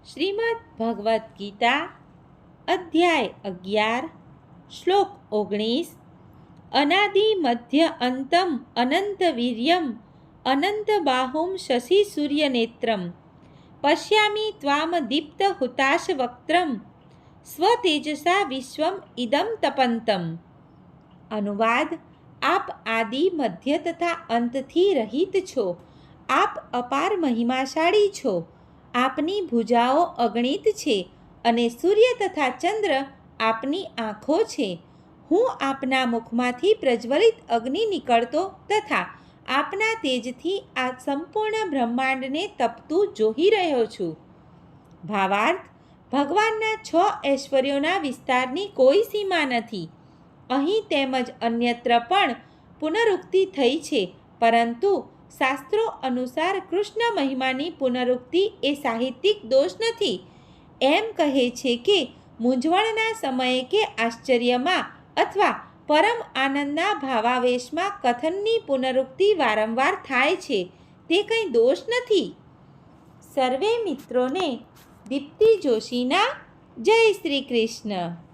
શ્રીમદ્ ભગવદ્ ગીતા અધ્યાય 11 શ્લોક 19 અનાદિ મધ્ય અંતમ અનંત વીર્યમ અનંત બાહુમ શશી સૂર્યનેત્રમ પશ્યામિ ત્વામ દીપ્ત હુતાશ વક્ત્રમ સ્વતેજસા વિશ્વમ ઇદમ તપંતમ. અનુવાદ: આપ આદિ મધ્ય તથા અંતથી રહિત છો. આપ અપાર મહિમાશાળી છો. આપની ભુજાઓ અગણિત છે અને સૂર્ય તથા ચંદ્ર આપની આંખો છે. હું આપના મુખમાંથી પ્રજ્વલિત અગ્નિ નીકળતો તથા આપના તેજથી આ સંપૂર્ણ બ્રહ્માંડને તપતું જોઈ રહ્યો છું. ભાવાર્થ: ભગવાનના 6 ઐશ્વર્યોના વિસ્તારની કોઈ સીમા નથી. અહીં તેમજ અન્યત્ર પણ પુનરુક્તિ થઈ છે, પરંતુ શાસ્ત્રો અનુસાર કૃષ્ણ મહિમાની પુનરુક્તિ એ સાહિત્યિક દોષ નથી. એમ કહે છે કે મૂંઝવણના સમયે કે આશ્ચર્યમાં અથવા પરમ આનંદના ભાવાવેશમાં કથનની પુનરુક્તિ વારંવાર થાય છે, તે કંઈ દોષ નથી. સર્વે મિત્રોને દીપ્તિ જોશીના જય શ્રી કૃષ્ણ.